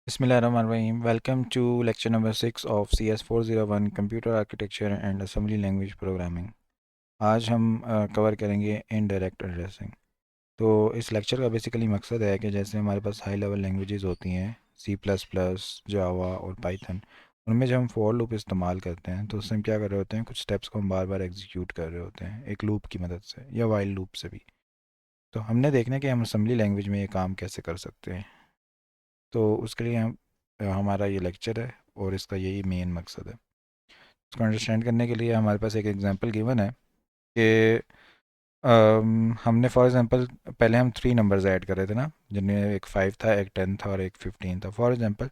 Bismillahirrahmanirrahim. Welcome to lecture number 6 of CS401 Computer Architecture and Assembly Language Programming. आज हम cover करेंगे indirect addressing. तो इस lecture का बेसिकली मकसद है कि जैसे हमारे पास हाई लेवल लैंग्वेजेस होती हैं C++, जावा और पाइथन, उनमें जब हम फॉर लूप इस्तेमाल करते हैं तो उससे हम क्या कर रहे होते हैं, कुछ स्टेप्स को हम बार बार एग्जीक्यूट कर रहे होते हैं एक लूप की मदद से या वाइल लूप से भी। तो हमने देखना है कि हम असेंबली लैंग्वेज में ये काम कैसे कर सकते हैं। तो उसके लिए हमारा ये लेक्चर है और इसका यही मेन मकसद है। उसको अंडरस्टैंड करने के लिए हमारे पास एक एग्जांपल गिवन है कि हमने फॉर एग्जांपल पहले हम 3 नंबर्स ऐड कर रहे थे ना, जिनमें एक 5 था, एक 10 था और एक 15 था। फॉर एग्जांपल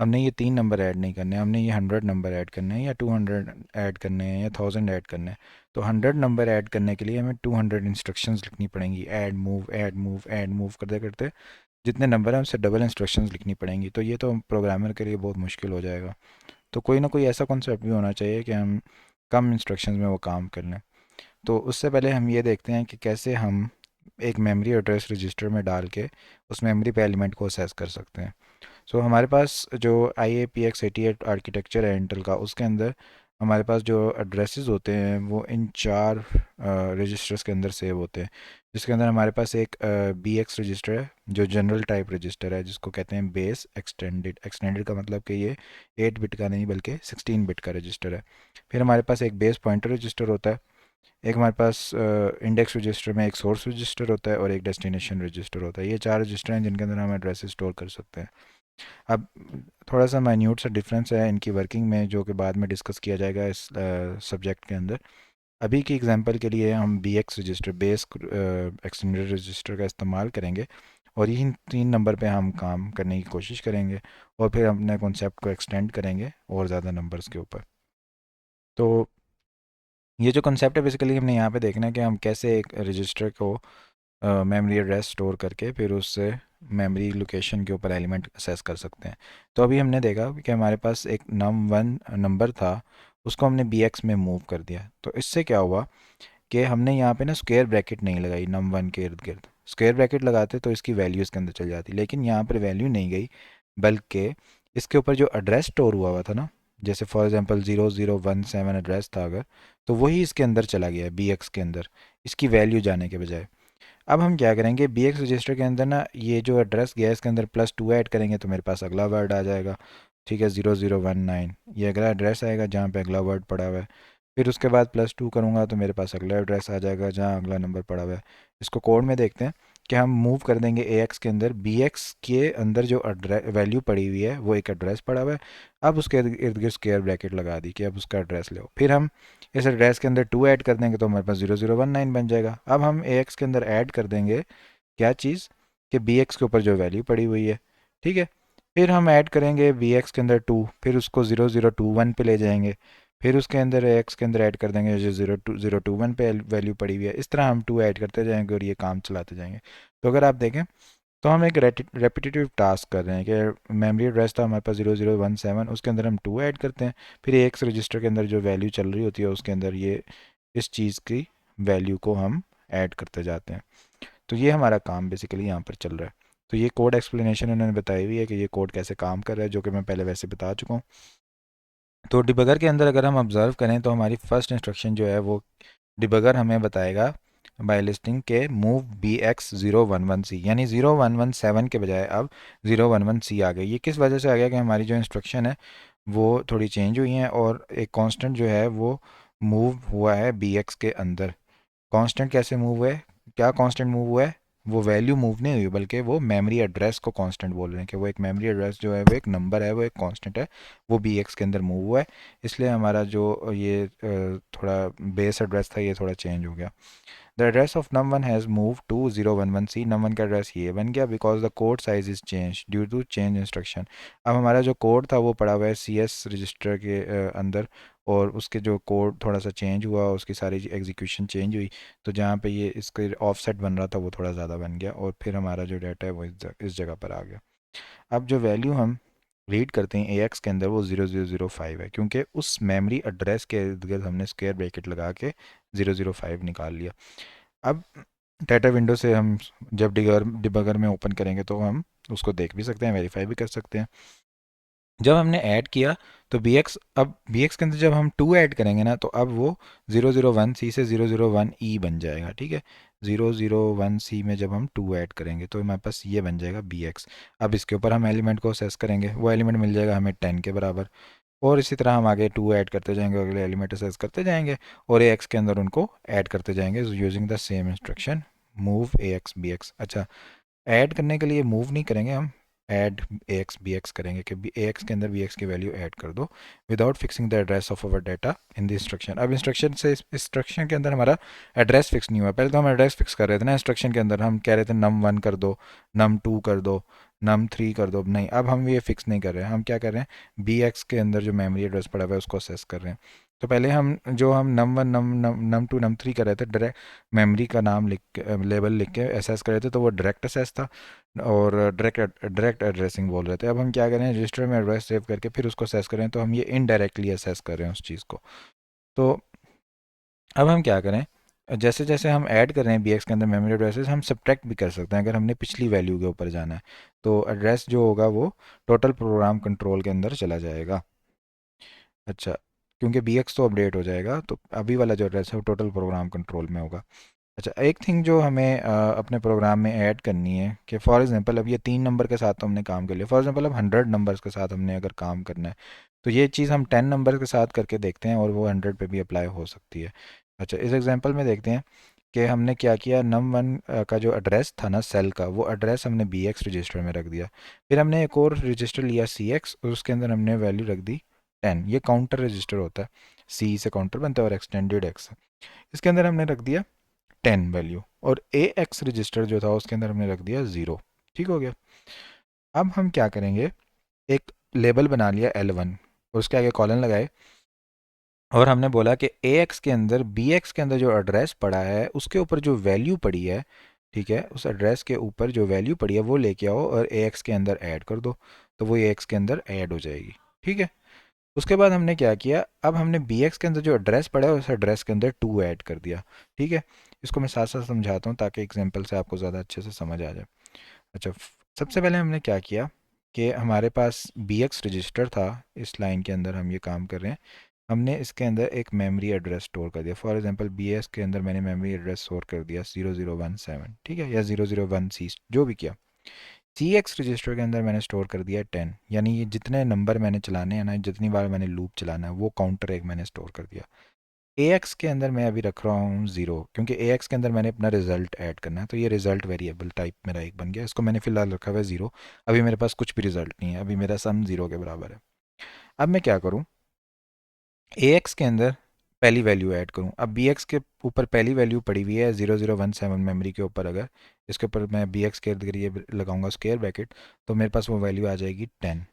हमने ये 3 नंबर ऐड नहीं करने, हमने ये 100 नंबर ऐड करने हैं या 200 ऐड करने हैं या 1000 ऐड करने हैं। तो 100 नंबर ऐड करने के लिए हमें 200 इंस्ट्रक्शंस लिखनी पड़ेंगी, add move add move add move करते करते जितने नंबर हैं उससे डबल इंस्ट्रक्शंस लिखनी पड़ेंगी। तो ये तो प्रोग्रामर के लिए बहुत मुश्किल हो जाएगा। तो कोई ना कोई ऐसा कॉन्सेप्ट भी होना चाहिए कि हम कम इंस्ट्रक्शंस में वो काम कर लें। तो उससे पहले हम ये देखते हैं कि कैसे हम एक मेमोरी एड्रेस रजिस्टर में डाल के उस मेमोरी पे एलिमेंट को असेस कर सकते हैं। सो हमारे पास जो IAPX88 आर्किटेक्चर है इंटेल का, उसके अंदर हमारे पास जो एड्रेसेस होते हैं वो इन 4 रजिस्टर्स के अंदर सेव होते हैं। जिसके अंदर हमारे पास एक BX रजिस्टर है जो जनरल टाइप रजिस्टर है, जिसको कहते हैं बेस एक्सटेंडेड। एक्सटेंडेड का मतलब कि ये 8 बिट का नहीं बल्कि 16 बिट का रजिस्टर है। फिर हमारे पास एक बेस पॉइंटर रजिस्टर होता है, एक हमारे पास इंडेक्स रजिस्टर में एक सोर्स रजिस्टर होता है और एक डेस्टिनेशन रजिस्टर होता है। ये 4 रजिस्टर हैं जिनके अंदर हम एड्रेसेस स्टोर कर सकते हैं। अब थोड़ा सा माइन्यूट सा डिफरेंस है इनकी वर्किंग में, जो कि बाद में डिस्कस किया जाएगा इस सब्जेक्ट के अंदर। अभी की एग्जांपल के लिए हम BX register, base extended register का इस्तेमाल करेंगे और इन 3 नंबर पे हम काम करने की कोशिश करेंगे और फिर अपने कॉन्सेप्ट को एक्सटेंड करेंगे और ज़्यादा नंबर्स के ऊपर। तो ये जो कॉन्सेप्ट है बेसिकली हमने यहाँ पे देखना है कि हम कैसे एक रजिस्टर को मेमोरी एड्रेस स्टोर करके फिर उससे मेमोरी लोकेशन के ऊपर एलिमेंट असेस कर सकते हैं। तो अभी हमने देखा कि हमारे पास एक num1 नंबर था, उसको हमने BX में मूव कर दिया। तो इससे क्या हुआ कि हमने यहाँ पे ना स्क्वायर ब्रैकेट नहीं लगाई num1 के इर्द गिर्द। स्क्वायर ब्रैकेट लगाते तो इसकी वैल्यू इसके अंदर चल जाती, लेकिन यहाँ पर वैल्यू नहीं गई, बल्कि इसके ऊपर जो एड्रेस स्टोर हुआ हुआ था ना, जैसे फॉर एग्जांपल 0017 एड्रेस था अगर, तो वही इसके अंदर चला गया BX के अंदर, इसकी वैल्यू जाने के बजाय। अब हम क्या करेंगे, BX रजिस्टर के अंदर ना ये जो एड्रेस गया इसके अंदर +2 ऐड करेंगे तो मेरे पास अगला वर्ड आ जाएगा। ठीक है, 0019 ये अगला एड्रेस आएगा जहाँ पे अगला वर्ड पड़ा हुआ है। फिर उसके बाद +2 करूँगा तो मेरे पास अगला एड्रेस आ जाएगा जहाँ अगला नंबर पड़ा हुआ है। इसको कोड में देखते हैं कि हम मूव कर देंगे AX के अंदर, BX के अंदर जो वैल्यू पड़ी हुई है वो एक एड्रेस पड़ा हुआ है। अब उसके इर्द गिर्द स्क्वायर ब्रैकेट लगा दी कि अब उसका एड्रेस ले। फिर हम इस एड्रेस के अंदर 2 ऐड कर देंगे तो हमारे पास 0019 बन जाएगा। अब हम AX के अंदर ऐड कर देंगे क्या चीज़, कि BX के ऊपर जो वैल्यू पड़ी हुई है। ठीक है, फिर हम ऐड करेंगे BX के अंदर 2, फिर उसको 0021 पे ले जाएंगे, फिर उसके अंदर AX के अंदर ऐड कर देंगे जो 02021 पे वैल्यू पड़ी हुई है। इस तरह हम 2 ऐड करते जाएंगे और ये काम चलाते जाएंगे। तो अगर आप देखें तो हम एक रेपिटेटिव टास्क कर रहे हैं कि मेमोरी एड्रेस था हमारे पास 0017, उसके अंदर हम 2 ऐड करते हैं, फिर AX रजिस्टर के अंदर जो वैल्यू चल रही होती है उसके अंदर ये इस चीज़ की वैल्यू को हम ऐड करते जाते हैं। तो ये हमारा काम बेसिकली यहाँ पर चल रहा है। तो ये कोड एक्सप्लेनेशन उन्होंने बताई हुई है कि ये कोड कैसे काम कर रहा है, जो कि मैं पहले वैसे बता चुका हूँ। तो डिबगर के अंदर अगर हम ऑब्जर्व करें तो हमारी फर्स्ट इंस्ट्रक्शन जो है वो डिबगर हमें बताएगा बाय लिस्टिंग के मूव BX011C, यानी 0117 के बजाय अब 011C आ गई। ये किस वजह से आ गया कि हमारी जो इंस्ट्रक्शन है वो थोड़ी चेंज हुई हैं और एक कांस्टेंट जो है वो मूव हुआ है BX के अंदर। कांस्टेंट कैसे मूव हुआ है, क्या कांस्टेंट मूव हुआ है, वो वैल्यू मूव नहीं हुई बल्कि वो मेमोरी एड्रेस को कांस्टेंट बोल रहे हैं कि वो एक मेमोरी एड्रेस जो है वो एक नंबर है, वो एक कांस्टेंट है, वो BX के अंदर मूव हुआ है। इसलिए हमारा जो ये थोड़ा बेस एड्रेस था ये थोड़ा चेंज हो गया। The address of num1 has move to 011C। num1 का एड्रेस ये बन गया because the code size is change due to change instruction. अब हमारा जो कोड था वो पड़ा हुआ है CS रजिस्टर के अंदर, और उसके जो कोड थोड़ा सा चेंज हुआ, उसकी सारी एग्जीक्यूशन चेंज हुई। तो जहाँ पे ये इसके ऑफसेट बन रहा था वो थोड़ा ज़्यादा बन गया और फिर हमारा जो डाटा है वो इस जगह पर आ गया। अब जो वैल्यू हम रीड करते हैं AX के अंदर वो 0005 है, क्योंकि उस मेमोरी एड्रेस के इर्द गिर्द हमने स्क्वायर ब्रैकेट लगा के 005 निकाल लिया। अब डाटा विंडो से हम जब डिबगर में ओपन करेंगे तो हम उसको देख भी सकते हैं, वेरीफाई भी कर सकते हैं। जब हमने ऐड किया तो बी एक्स, अब बी एक्स के अंदर जब हम 2 ऐड करेंगे ना तो अब वो 001 सी से 001 ई बन जाएगा। ठीक है, 001 सी में जब हम 2 ऐड करेंगे तो हमारे पास ये बन जाएगा बी एक्स। अब इसके ऊपर हम एलिमेंट को असेस करेंगे, वो एलिमेंट मिल जाएगा हमें 10 के बराबर। और इसी तरह हम आगे 2 ऐड करते जाएंगे, अगले एलिमेंट असेस करते जाएंगे और ए एक्स के अंदर उनको ऐड करते जाएंगे using the same instruction move A X B X. अच्छा, ऐड करने के लिए मूव नहीं करेंगे हम, add A X B X करेंगे कि ए एक्स के अंदर बी एक्स की वैल्यू ऐड कर दो without fixing the address of our data in the instruction. अब इंस्ट्रक्शन से इंस्ट्रक्शन के अंदर हमारा एड्रेस फिक्स नहीं हुआ। पहले तो हम एड्रेस फिक्स कर रहे थे ना, इंस्ट्रक्शन के अंदर हम कह रहे थे num1 कर दो, num2 कर दो, num3 कर दो। नहीं, अब हम ये फिक्स नहीं कर रहे हैं। हम क्या कर रहे हैं, बी एक्स के अंदर जो मेमोरी एड्रेस पड़ा हुआ है उसको असेस कर रहे हैं। तो पहले हम जो हम num1 num2 num3 कर रहे थे, डायरेक्ट मेमोरी का नाम लिख के, लेबल लिख के असेस कर रहे थे, तो वो डायरेक्ट असेस था और डायरेक्ट एड्रेसिंग बोल रहे थे। अब हम क्या करें, रजिस्टर में एड्रेस सेव करके फिर उसको असेस करें, तो हम ये इनडायरेक्टली असेस कर रहे हैं उस चीज़ को। तो अब हम क्या करें, जैसे जैसे हम ऐड कर रहे हैं बी एक्स के अंदर मेमोरी एड्रेसेस, हम सब्ट्रैक्ट भी कर सकते हैं अगर हमने पिछली वैल्यू के ऊपर जाना है। तो एड्रेस जो होगा वो टोटल प्रोग्राम कंट्रोल के अंदर चला जाएगा। अच्छा, क्योंकि बी एक्स तो अपडेट हो जाएगा, तो अभी वाला जो एड्रेस है वो टोटल प्रोग्राम कंट्रोल में होगा। अच्छा, एक थिंग जो हमें अपने प्रोग्राम में ऐड करनी है कि फॉर एग्जांपल अब ये 3 नंबर के साथ तो हमने काम कर लिया, फॉर एग्जांपल अब 100 नंबर्स के साथ हमने अगर काम करना है तो ये चीज़ हम 10 नंबर के साथ करके देखते हैं और वो 100 पे भी अप्लाई हो सकती है। अच्छा, इस एग्जांपल में देखते हैं कि हमने क्या किया, num1 का जो एड्रेस था ना सेल का, वो एड्रेस हमने बी एक्स रजिस्टर में रख दिया। फिर हमने एक और रजिस्टर लिया सी एक्स और उसके अंदर हमने वैल्यू रख दी 10। ये काउंटर रजिस्टर होता है, सी से काउंटर बनता है और एक्सटेंडेड एक्स। इसके अंदर हमने रख दिया 10 वैल्यू, और ए एक्स रजिस्टर जो था उसके अंदर हमने रख दिया 0। ठीक हो गया। अब हम क्या करेंगे, एक लेबल बना लिया L1 और उसके आगे कॉलन लगाए और हमने बोला कि ए एक्स के अंदर बी एक्स के अंदर जो एड्रेस पड़ा है उसके ऊपर जो वैल्यू पड़ी है, ठीक है, उस एड्रेस के ऊपर जो वैल्यू पड़ी है वो लेके आओ और ए एक्स के अंदर ऐड कर दो, तो वो ए एक्स के अंदर ऐड हो जाएगी। ठीक है, उसके बाद हमने क्या किया, अब हमने बी एक्स के अंदर जो एड्रेस पड़ा है उस एड्रेस के अंदर 2 ऐड कर दिया। ठीक है, इसको मैं साथ साथ समझाता हूँ ताकि एग्जांपल से आपको ज़्यादा अच्छे से समझ आ जाए। अच्छा, सबसे पहले हमने क्या किया कि हमारे पास बी एक्स रजिस्टर था, इस लाइन के अंदर हम ये काम कर रहे हैं। हमने इसके अंदर एक मेमोरी एड्रेस स्टोर कर दिया, फॉर एग्जांपल बी एक्स के अंदर मैंने मेमोरी एड्रेस स्टोर कर दिया 0017, ठीक है, या 001 सी, जो भी किया। सी एक्स रजिस्टर के अंदर मैंने स्टोर कर दिया 10, यानी ये जितने नंबर मैंने चलाने हैं ना, जितनी बार मैंने लूप चलाना है वो काउंटर एक मैंने स्टोर कर दिया। ए एक्स के अंदर मैं अभी रख रहा हूँ 0, क्योंकि ए एक्स के अंदर मैंने अपना रिजल्ट ऐड करना है, तो ये रिजल्ट वेरिएबल टाइप मेरा एक बन गया, इसको मैंने फिलहाल रखा हुआ है 0। अभी मेरे पास कुछ भी रिजल्ट नहीं है, अभी मेरा सम 0 के बराबर है। अब मैं क्या करूँ, ए एक्स के अंदर पहली वैल्यू ऐड करूँ। अब बी एक्स के ऊपर पहली वैल्यू पड़ी हुई है 0017 मेमोरी के ऊपर, अगर इसके ऊपर मैं बी एक्स के जरिए लगाऊंगा स्क्वायर ब्रैकेट तो मेरे पास वो वैल्यू आ जाएगी 10।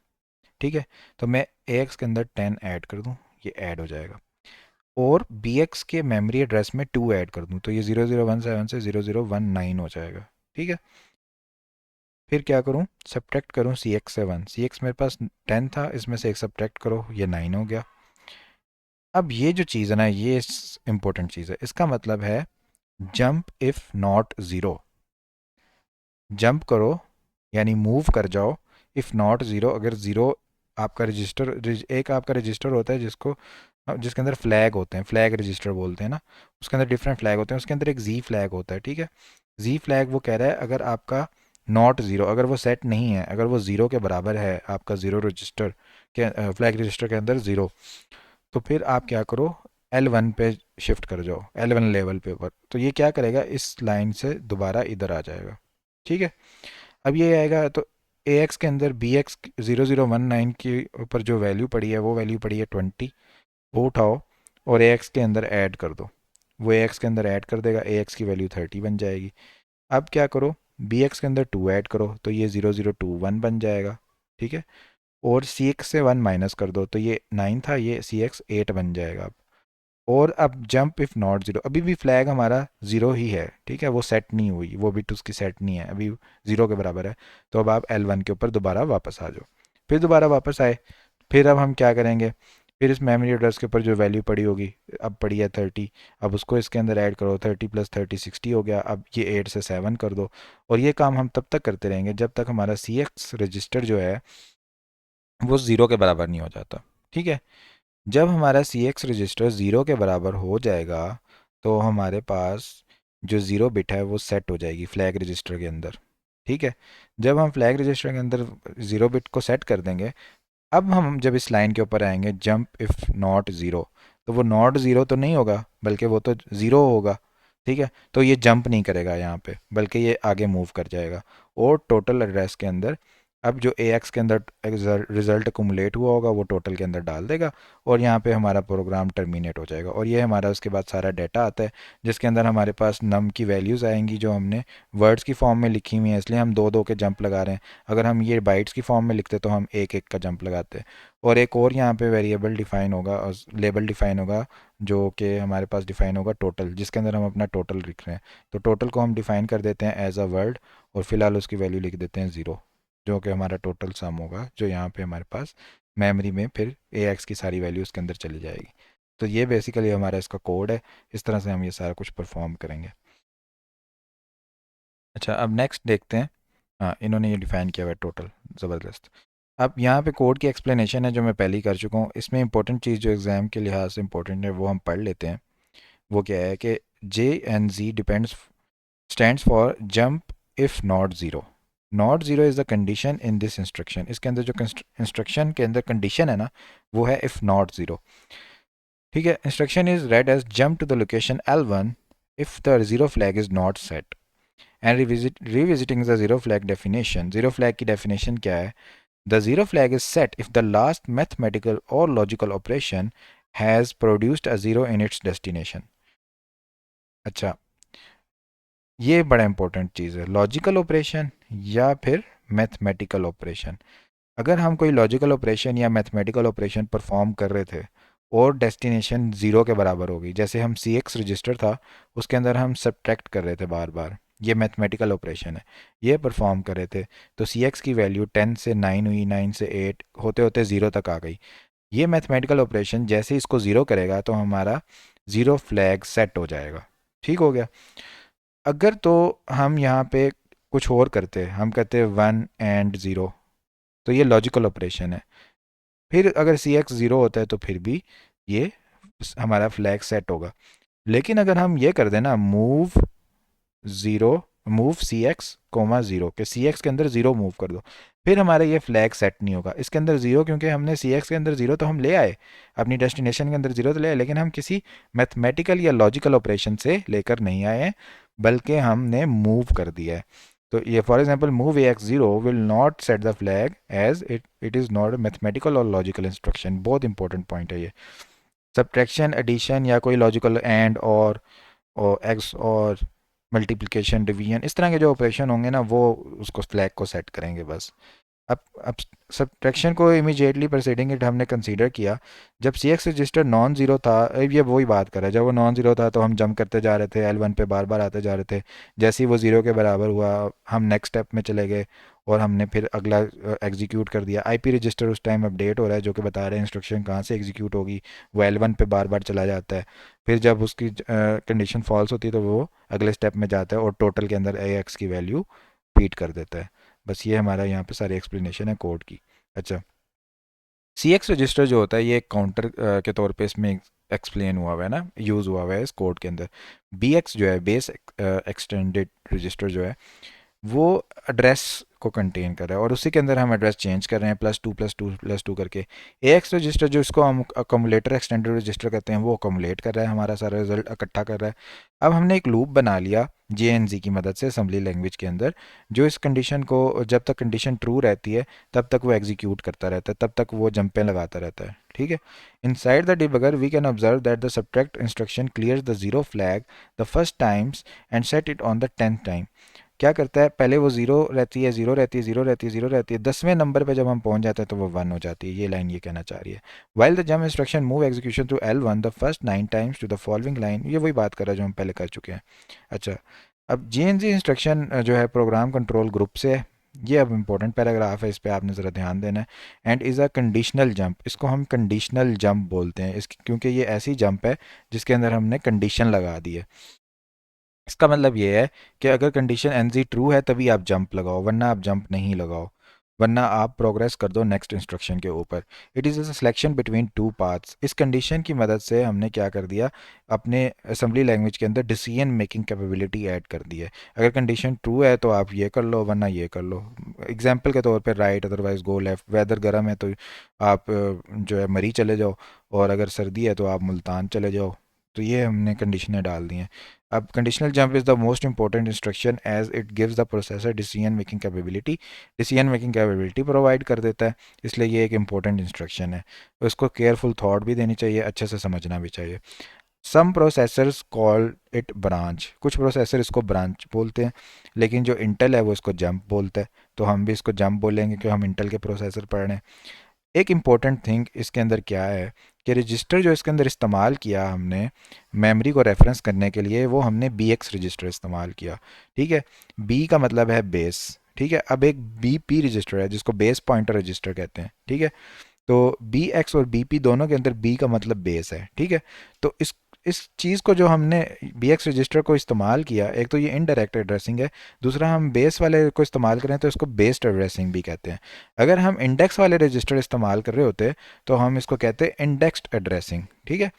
ठीक है, तो मैं ए एक्स के अंदर 10 ऐड कर दूँ, ये ऐड हो जाएगा। और बी एक्स के मेमोरी एड्रेस में 2 ऐड कर दूँ तो ये 0017 से 0019 हो जाएगा। ठीक है, फिर क्या करूँ, सब्ट्रैक्ट करूँ सी एक्स से 1, सी एक्स मेरे पास 10 था, इसमें से एक सब्ट्रैक्ट करो, ये 9 हो गया। अब ये जो चीज़ है ना, ये इंपॉर्टेंट चीज़ है, इसका मतलब है jump if not zero. Jump करो यानी मूव कर जाओ, इफ़ नॉट ज़ीरो, अगर ज़ीरो आपका रजिस्टर, एक आपका रजिस्टर होता है जिसको, जिसके अंदर फ्लैग होते हैं, फ्लैग रजिस्टर बोलते हैं ना, उसके अंदर डिफरेंट फ्लैग होते हैं, उसके अंदर एक जी फ्लैग होता है। ठीक है, जी फ्लैग वो कह रहा है अगर आपका नॉट ज़ीरो, अगर वो सेट नहीं है, अगर वो ज़ीरो के बराबर है आपका ज़ीरो रजिस्टर के, फ्लैग रजिस्टर के अंदर ज़ीरो, तो फिर आप क्या करो, L1 पे शिफ्ट कर जाओ, L1 लेवल पे ऊपर, तो ये क्या करेगा, इस लाइन से दोबारा इधर आ जाएगा। ठीक है, अब ये आएगा तो ए एक्स के अंदर बी एक्स 0019 के ऊपर जो वैल्यू पड़ी है वो वैल्यू पड़ी है 20, वो उठाओ और ए एक्स के अंदर ऐड कर दो, वो ए एक्स के अंदर ऐड कर देगा, ए एक्स की वैल्यू 30 बन जाएगी। अब क्या करो, बी एक्स के अंदर 2 ऐड करो तो ये 0021 बन जाएगा। ठीक है, और सी एक्स से 1 माइनस कर दो तो ये 9 था, ये सी एक्स 8 बन जाएगा। और अब जंप इफ़ नॉट ज़ीरो, अभी भी फ्लैग हमारा ज़ीरो ही है, ठीक है, वो सेट नहीं हुई, वो बिट उसकी सेट नहीं है, अभी ज़ीरो के बराबर है। तो अब आप L1 के ऊपर दोबारा वापस आ जाओ, फिर दोबारा वापस आए, फिर अब हम क्या करेंगे, फिर इस मेमोरी एड्रेस के ऊपर जो वैल्यू पड़ी होगी, अब पड़ी है 30, अब उसको इसके अंदर ऐड करो, 30 + 30 60 हो गया। अब ये 8 से 7 कर दो, और ये काम हम तब तक करते रहेंगे जब तक हमारा CX रजिस्टर जो है वो ज़ीरो के बराबर नहीं हो जाता। ठीक है, जब हमारा CX रजिस्टर ज़ीरो के बराबर हो जाएगा तो हमारे पास जो ज़ीरो बिट है वो सेट हो जाएगी फ्लैग रजिस्टर के अंदर। ठीक है, जब हम फ्लैग रजिस्टर के अंदर ज़ीरो बिट को सेट कर देंगे, अब हम जब इस लाइन के ऊपर आएंगे जंप इफ़ नॉट ज़ीरो, तो वो नॉट ज़ीरो तो नहीं होगा बल्कि वो तो ज़ीरो होगा। ठीक है, तो ये जंप नहीं करेगा यहाँ पे, बल्कि ये आगे मूव कर जाएगा और टोटल एड्रेस के अंदर अब जो AX के अंदर रिजल्ट अकुमुलेट हुआ होगा वो टोटल के अंदर डाल देगा, और यहाँ पे हमारा प्रोग्राम टर्मिनेट हो जाएगा। और ये हमारा उसके बाद सारा डाटा आता है जिसके अंदर हमारे पास नम की वैल्यूज़ आएंगी जो हमने वर्ड्स की फॉर्म में लिखी हुई हैं, इसलिए हम दो दो के जंप लगा रहे हैं। अगर हम ये बाइट्स की फॉर्म में लिखते तो हम एक एक का जंप लगाते। और एक और यहाँ पे वेरिएबल डिफाइन होगा और लेबल डिफाइन होगा जो कि हमारे पास डिफाइन होगा टोटल, जिसके अंदर हम अपना टोटल लिख रहे हैं। तो टोटल को हम डिफाइन कर देते हैं एज अ वर्ड, और फिलहाल उसकी वैल्यू लिख देते हैं ज़ीरो, जो कि हमारा टोटल सम होगा, जो यहाँ पे हमारे पास मेमोरी में फिर AX की सारी वैल्यू उसके अंदर चली जाएगी। तो ये बेसिकली हमारा इसका कोड है, इस तरह से हम ये सारा कुछ परफॉर्म करेंगे। अच्छा, अब नेक्स्ट देखते हैं। हाँ, इन्होंने ये डिफाइन किया हुआ है टोटल, ज़बरदस्त। अब यहाँ पे कोड की एक्सप्लेनेशन है जो मैं पहले ही कर चुका हूँ। इसमें इंपॉर्टेंट चीज़ जो एग्ज़ाम के लिहाज से इंपॉर्टेंट है वो हम पढ़ लेते हैं। वो क्या है कि JNZ depends stands for jump if not zero. Not zero is the condition in this instruction. इसके अंदर जो इंस्ट्रक्शन के अंदर कंडीशन है ना, वो है इफ़ नॉट ज़ीरो। ठीक है, instruction is read as jump to the location L1 if the zero flag is not set. And revisiting the zero flag definition. Zero flag की डेफिनेशन क्या है? The zero flag is set if the last mathematical or logical operation has produced a zero in its destination. अच्छा, ये बड़ा important चीज़ है, logical operation या फिर mathematical operation. अगर हम कोई लॉजिकल ऑपरेशन या मैथमेटिकल ऑपरेशन परफॉर्म कर रहे थे और डेस्टिनेशन ज़ीरो के बराबर हो गई, जैसे हम CX रजिस्टर था उसके अंदर हम सब्ट्रैक्ट कर रहे थे बार बार, ये मैथमेटिकल ऑपरेशन है, ये परफॉर्म कर रहे थे, तो CX की वैल्यू 10 से 9 हुई, 9 से 8 होते होते ज़ीरो तक आ गई। ये मैथमेटिकल ऑपरेशन जैसे इसको ज़ीरो करेगा तो हमारा ज़ीरो फ्लैग सेट हो जाएगा। ठीक हो गया। अगर तो हम यहाँ पे कुछ और करते, हम कहते 1 एंड ज़ीरो, तो ये लॉजिकल ऑपरेशन है। फिर अगर CX ज़ीरो होता है तो फिर भी ये हमारा फ्लैग सेट होगा। लेकिन अगर हम ये कर देना move zero, move CX comma zero, के CX के अंदर ज़ीरो मूव कर दो, फिर हमारा ये फ्लैग सेट नहीं होगा इसके अंदर ज़ीरो, क्योंकि हमने CX के अंदर ज़ीरो तो हम ले आए, अपनी डेस्टिनेशन के अंदर ज़ीरो तो ले आए, लेकिन हम किसी मैथमेटिकल या लॉजिकल ऑपरेशन से लेकर नहीं आए हैं, बल्कि हमने मूव कर दिया है। तो ये for example move AX zero will not set the flag as it is not mathematical और लॉजिकल इंस्ट्रक्शन। बहुत इंपॉर्टेंट पॉइंट है ये। सब्ट्रैक्शन, एडिशन या कोई logical and or XOR multiplication, division, इस तरह के जो ऑपरेशन होंगे ना वो उसको फ्लैग को सेट करेंगे बस। अब सब्ट्रैक्शन को इमीडिएटली प्रेसिडिंग इट हमने कंसीडर किया जब CX रजिस्टर नॉन ज़ीरो था। ये वही बात कर रहा है, जब वो नॉन ज़ीरो था तो हम जंप करते जा रहे थे, L1 पे बार बार आते जा रहे थे। जैसे ही वो ज़ीरो के बराबर हुआ हम नेक्स्ट स्टेप में चले गए और हमने फिर अगला एग्जीक्यूट कर दिया। IP रजिस्टर उस टाइम अपडेट हो रहा है जो कि बता रहे हैं इंस्ट्रक्शन कहाँ से एग्जीक्यूट होगी, वो L1 पे बार बार चला जाता है। फिर जब उसकी कंडीशन फॉल्स होती है तो वो अगले स्टेप में जाता है और टोटल के अंदर AX की वैल्यू फीड कर देता है। बस ये हमारा यहाँ पे सारी एक्सप्लेनेशन है कोड की। अच्छा, CX रजिस्टर जो होता है ये एक काउंटर के तौर पे इसमें एक्सप्लेन हुआ हुआ है ना, यूज़ हुआ हुआ है इस कोड के अंदर। BX जो है बेस एक्सटेंडेड रजिस्टर जो है वो एड्रेस को कंटेन कर रहा है और उसी के अंदर हम एड्रेस चेंज कर रहे हैं +2 +2 करके। AX रजिस्टर जो इसको हम अकोमुलेटर एक्सटेंडेड रजिस्टर कहते हैं वो अकोमुलेट कर रहा है, हमारा सारा रिजल्ट इकट्ठा कर रहा है। अब हमने एक लूप बना लिया JNZ की मदद से असेंबली लैंग्वेज के अंदर, जो इस कंडीशन को जब तक कंडीशन ट्रू रहती है तब तक वो एग्जीक्यूट करता रहता है, तब तक वो जंपें लगाता रहता है। ठीक है, inside the debugger we can observe that the subtract instruction clears the zero flag the first times and set it on the 10th time. क्या करता है, पहले वो ज़ीरो रहती है, ज़ीरो रहती है, ज़ीरो रहती है, ज़ीरो रहती है, 10वें नंबर पे जब हम पहुंच जाते हैं तो वो 1 हो जाती है। ये लाइन ये कहना चाह रही है। While the jump instruction move execution to L1 the first 9 times to the following line, ये वही बात कर रहा है जो हम पहले कर चुके हैं। अच्छा, अब JNZ इंस्ट्रक्शन जो है प्रोग्राम कंट्रोल ग्रुप से है, ये अब इम्पोर्टेंट पैराग्राफ है, इस पे आपने ज़रा ध्यान देना है। And is a conditional jump, इसको हम कंडीशनल जंप बोलते हैं इसकी, क्योंकि ये ऐसी जंप है जिसके अंदर हमने कंडीशन लगा दी है। इसका मतलब ये है कि अगर कंडीशन एन जी ट्रू है तभी आप जंप लगाओ, वरना आप जंप नहीं लगाओ, वरना आप प्रोग्रेस कर दो नेक्स्ट इंस्ट्रक्शन के ऊपर। It is a selection between two paths. इस कंडीशन की मदद से हमने क्या कर दिया, अपने असेंबली लैंग्वेज के अंदर डिसीजन मेकिंग कैपेबिलिटी ऐड कर दी है। अगर कंडीशन ट्रू है तो आप ये कर लो, वरना ये कर लो। एग्जाम्पल के तौर पर right, otherwise go left. Weather गर्म है तो आप जो है मरी चले जाओ, और अगर सर्दी है तो आप मुल्तान चले जाओ। तो ये हमने कंडीशनें डाल दी हैं। अब conditional jump is the most important instruction as it gives the processor decision making capability provide कर देता है, इसलिए ये एक इंपॉर्टेंट इंस्ट्रक्शन है। तो इसको केयरफुल थॉट भी देनी चाहिए, अच्छे से समझना भी चाहिए। सम प्रोसेसर्स कॉल इट ब्रांच, कुछ प्रोसेसर इसको ब्रांच बोलते हैं, लेकिन जो इंटेल है वो इसको जंप बोलता है। तो हम भी इसको जंप बोलेंगे क्योंकि हम इंटेल के प्रोसेसर पढ़ रहे हैं। एक इम्पॉर्टेंट थिंग इसके अंदर क्या है कि रजिस्टर जो इसके अंदर इस्तेमाल किया हमने मेमोरी को रेफरेंस करने के लिए, वो हमने बी एक्स रजिस्टर इस्तेमाल किया। ठीक है, बी का मतलब है बेस। ठीक है, अब एक बी पी रजिस्टर है जिसको बेस पॉइंटर रजिस्टर कहते हैं। ठीक है, तो बी एक्स और बी पी दोनों के अंदर बी का मतलब बेस है। ठीक है, तो इस चीज़ को जो हमने बी एक्स रजिस्टर को इस्तेमाल किया, एक तो ये इनडायरेक्ट एड्रेसिंग है, दूसरा हम बेस वाले को इस्तेमाल करें तो इसको बेस्ड एड्रेसिंग भी कहते हैं। अगर हम इंडेक्स वाले रजिस्टर इस्तेमाल कर रहे होते तो हम इसको कहते हैं इंडेक्स्ड एड्रेसिंग। ठीक है,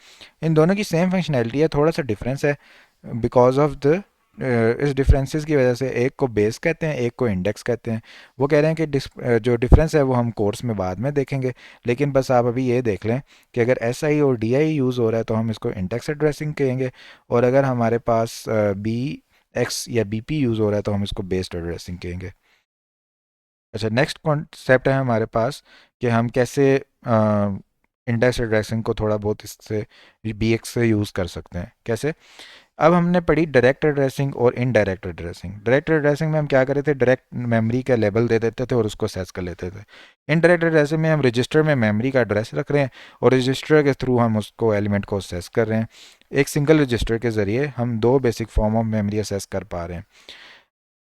इन दोनों की सेम फंक्शनैलिटी है, थोड़ा सा डिफरेंस है बिकॉज ऑफ द इस डिफरेंसेस की वजह से एक को बेस कहते हैं, एक को इंडेक्स कहते हैं। वो कह रहे हैं कि जो डिफरेंस है वो हम कोर्स में बाद में देखेंगे, लेकिन बस आप अभी ये देख लें कि अगर एस आई और डी आई यूज़ हो रहा है तो हम इसको इंडेक्स एड्रेसिंग कहेंगे, और अगर हमारे पास बी एक्स या बी पी यूज़ हो रहा है तो हम इसको बेस्ड एड्रेसिंग कहेंगे। अच्छा, नेक्स्ट कॉन्सेप्ट है हमारे पास कि हम कैसे इंडेक्स एड्रेसिंग को थोड़ा बहुत इससे बी एक्स से यूज़ कर सकते हैं। कैसे? अब हमने पढ़ी डायरेक्ट एड्रेसिंग और इनडायरेक्ट एड्रेसिंग। डायरेक्ट एड्रेसिंग में हम क्या कर रहे थे, डायरेक्ट मेमोरी का लेबल दे देते थे और उसको सेस कर लेते थे। इनडायरेक्ट एड्रेसिंग में हम रजिस्टर में मेमोरी का एड्रेस रख रहे हैं और रजिस्टर के थ्रू हम उसको एलिमेंट को सेस कर रहे हैं। एक सिंगल रजिस्टर के ज़रिए हम दो basic form of memory assess कर पा रहे हैं।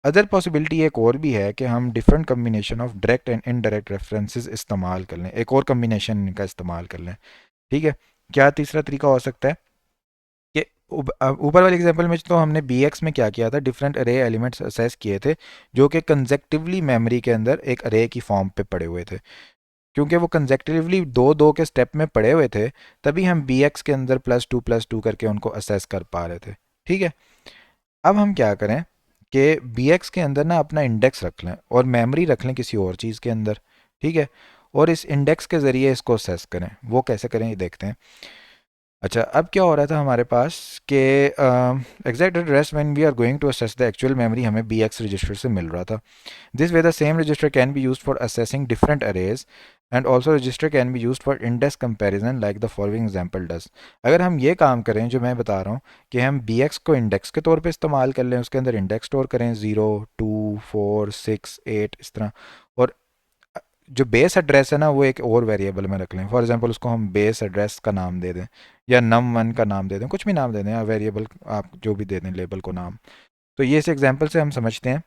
अदर पॉसिबिलिटी एक और भी है कि हम different combination of direct and indirect references इस्तेमाल कर लें, एक और कम्बिनेशन का इस्तेमाल कर लें। ठीक है, क्या तीसरा तरीका हो सकता है कि ऊपर वाले एग्जांपल में तो हमने बी एक्स में क्या किया था, डिफरेंट अरे एलिमेंट्स असेस किए थे जो कि कंजेक्टिवली मेमोरी के अंदर एक अरे की फॉर्म पे पड़े हुए थे। क्योंकि वो कंजेक्टिवली दो दो के स्टेप में पड़े हुए थे, तभी हम बी एक्स के अंदर प्लस टू करके उनको असेस कर पा रहे थे। ठीक है, अब हम क्या करें कि बी एक्स के अंदर ना अपना इंडेक्स रख लें और मेमोरी रख लें किसी और चीज़ के अंदर। ठीक है, और इस इंडेक्स के ज़रिए इसको असेस करें। वो कैसे करें ये देखते हैं। अच्छा, अब क्या हो रहा था हमारे पास कि exact address when we are going to access the actual memory हमें बी एक्स रजिस्टर से मिल रहा था। This way the same register can be used for accessing different arrays and also register can be used for index comparison like the following example does. अगर हम ये काम करें जो मैं बता रहा हूँ कि हम बी एक्स को इंडेक्स के तौर पे इस्तेमाल कर लें, उसके अंदर इंडेक्स स्टोर करें 0 2 4 6 8 इस तरह, और जो बेस एड्रेस है ना वो एक और वेरिएबल में रख लें। फॉर एग्जांपल उसको हम बेस एड्रेस का नाम दे दें या नम वन का नाम दे दें, कुछ भी नाम दे दें, या वेरिएबल आप जो भी दे दें लेबल को नाम। तो ये इस एग्जांपल से हम समझते हैं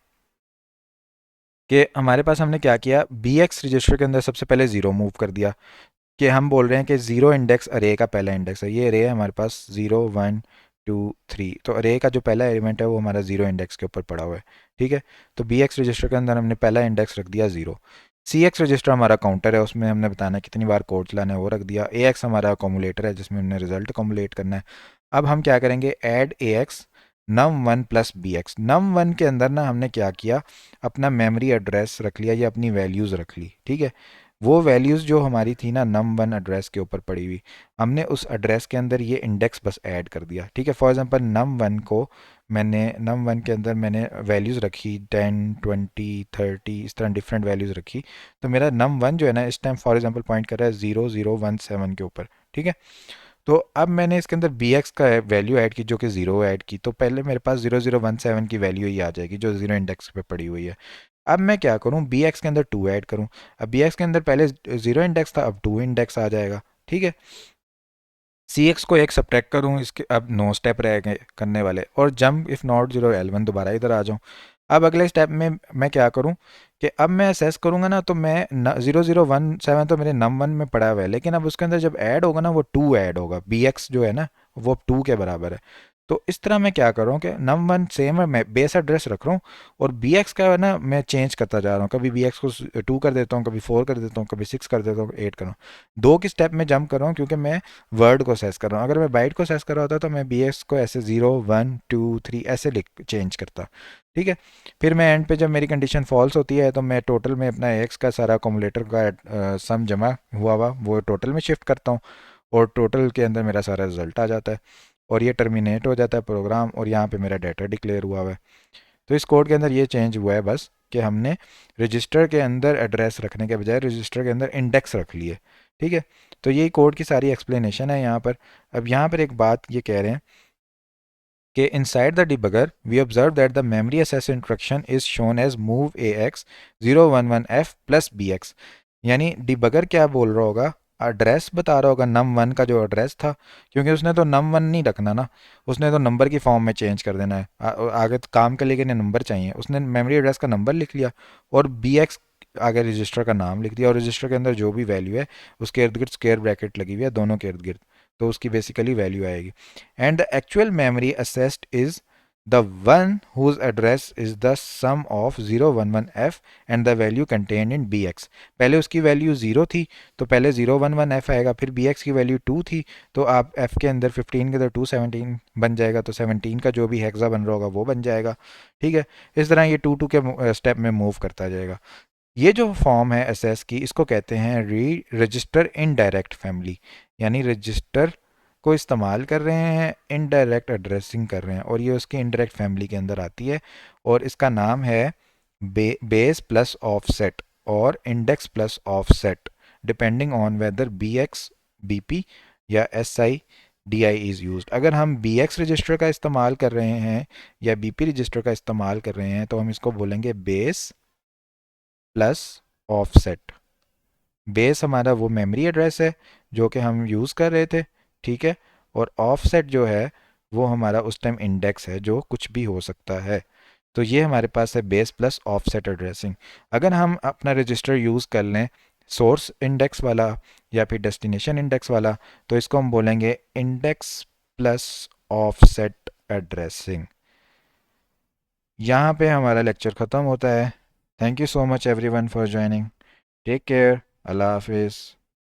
कि हमारे पास हमने क्या किया, बी एक्स रजिस्टर के अंदर सबसे पहले ज़ीरो मूव कर दिया, कि हम बोल रहे हैं कि ज़ीरो इंडेक्स अरे का पहला इंडेक्स है। ये अरे है हमारे पास 0 1 2 3, तो अरे का जो पहला एलिमेंट है वो हमारा ज़ीरो इंडेक्स के ऊपर पड़ा हुआ है। ठीक है, तो बी एक्स रजिस्टर के अंदर हमने पहला इंडेक्स रख दिया 0। सी एक्स रजिस्टर हमारा काउंटर है, उसमें हमने बताना कितनी बार कोड चलाना है वो रख दिया। ए एक्स हमारा अकोमुलेटर है जिसमें हमने रिजल्ट अकोमुलेट करना है। अब हम क्या करेंगे, add A X num one plus B X. Num one के अंदर ना हमने क्या किया, अपना मेमोरी एड्रेस रख लिया या अपनी वैल्यूज़ रख ली। ठीक है, वो वैल्यूज़ जो हमारी थी ना नम वन एड्रेस के ऊपर पड़ी हुई, हमने उस एड्रेस के अंदर ये इंडेक्स बस ऐड कर दिया। ठीक है, फॉर एग्जांपल नम वन के अंदर मैंने वैल्यूज़ रखी 10 20 30, इस तरह डिफरेंट वैल्यूज़ रखी। तो मेरा नम वन जो है ना इस टाइम फॉर एग्जांपल पॉइंट कर रहा है 0017 के ऊपर। ठीक है, तो अब मैंने इसके अंदर बी एक्स का वैल्यू ऐड की जो कि ज़ीरो ऐड की, तो पहले मेरे पास 0017 की वैल्यू ही आ जाएगी जो ज़ीरो इंडेक्स पे पड़ी हुई है। अब मैं क्या करूं, बी एक्स के अंदर टू ऐड करूं। अब बी एक्स के अंदर पहले ज़ीरो इंडेक्स था, अब टू इंडेक्स आ जाएगा। ठीक है, सी एक्स को एक सब्ट्रैक्ट करूं, इसके अब नो स्टेप रह गए करने वाले, और जंप इफ़ नॉट 0 L1 दोबारा इधर आ जाऊं। अब अगले स्टेप में मैं क्या करूं कि अब मैं असेस करूँगा ना, तो मैं 0017 तो मेरे num1 में पड़ा हुआ है, लेकिन अब उसके अंदर जब ऐड होगा ना वो 2 ऐड होगा, बी एक्स जो है ना वो अब 2 के बराबर है। तो इस तरह मैं क्या कर रहा हूँ कि num1 सेम है, मैं बेस एड्रेस रख रहा हूँ, और बी एक्स का है ना मैं चेंज करता जा रहा हूँ, कभी बी एक्स को 2 कर देता हूँ, कभी 4 कर देता हूँ, कभी 6 कर देता हूँ, 8 कर रहा हूँ। 2 की स्टेप में जंप कर रहा हूँ क्योंकि मैं वर्ड को सेस कर रहा हूँ। अगर मैं बाइट को सेस कर रहा होता तो मैं बी एक्स को ऐसे 0 1 2 3 ऐसे लिख चेंज करता। ठीक है। फिर मैं एंड पे जब मेरी कंडीशन फॉल्स होती है तो मैं टोटल में अपना एक्स का सारा अकोमोलेटर का सम जमा हुआ हुआ वो टोटल में शिफ्ट करता हूँ, और टोटल के अंदर मेरा सारा रिजल्ट आ जाता है, और ये टर्मिनेट हो जाता है प्रोग्राम, और यहाँ पे मेरा डाटा डिक्लेयर हुआ हुआ है। तो इस कोड के अंदर ये चेंज हुआ है बस कि हमने रजिस्टर के अंदर एड्रेस रखने के बजाय रजिस्टर के अंदर इंडेक्स रख लिए। ठीक है। तो यही कोड की सारी एक्सप्लेनेशन है यहाँ पर। अब यहाँ पर एक बात ये कह रहे हैं कि inside the debugger we observe that the memory access instruction is shown as move ax 011f plus bx। यानी डिबगर क्या बोल रहा होगा, एड्रेस बता रहा होगा num1 का जो एड्रेस था, क्योंकि उसने तो num1 नहीं रखना ना, उसने तो नंबर की फॉर्म में चेंज कर देना है। आगे तो काम के लिए नंबर चाहिए, उसने मेमोरी एड्रेस का नंबर लिख लिया, और बी एक्स आगे रजिस्टर का नाम लिख दिया, और रजिस्टर के अंदर जो भी वैल्यू है उसके इर्द गिर्द स्क्वायर ब्रैकेट लगी हुई है दोनों के इर्द गिर्द, तो उसकी बेसिकली वैल्यू आएगी। And the actual memory assessed is the one whose address is the sum of 011f and the value contained in bx। पहले उसकी वैल्यू 0 थी तो पहले 011f आएगा, फिर bx की वैल्यू 2 थी तो आप f के अंदर 15 के अंदर 217 बन जाएगा, तो 17 का जो भी हेक्सा बन रहा होगा वो बन जाएगा। ठीक है। इस तरह ये 2 के स्टेप में मूव करता जाएगा। ये जो फॉर्म है एसएस की, इसको कहते हैं री रजिस्टर इनडायरेक्ट फैमिली, यानी रजिस्टर को इस्तेमाल कर रहे हैं, इनडायरेक्ट एड्रेसिंग कर रहे हैं, और ये उसकी इनडायरेक्ट फैमिली के अंदर आती है, और इसका नाम है बेस प्लस ऑफसेट और index plus offset, depending on whether B X B P या S I D I is use. अगर हम बी एक्स रजिस्टर का इस्तेमाल कर रहे हैं या बी पी रजिस्टर का इस्तेमाल कर रहे हैं तो हम इसको बोलेंगे बेस प्लस ऑफसेट। बेस हमारा वो मेमोरी एड्रेस है जो कि हम यूज़ कर रहे थे। ठीक है। और ऑफसेट जो है वो हमारा उस टाइम इंडेक्स है जो कुछ भी हो सकता है। तो ये हमारे पास है बेस प्लस ऑफसेट एड्रेसिंग। अगर हम अपना रजिस्टर यूज़ कर लें सोर्स इंडेक्स वाला या फिर डेस्टिनेशन इंडेक्स वाला, तो इसको हम बोलेंगे इंडेक्स प्लस ऑफसेट एड्रेसिंग। यहाँ पे हमारा लेक्चर ख़त्म होता है। Thank you so much everyone for joining. Take care. Allah हाफिज़।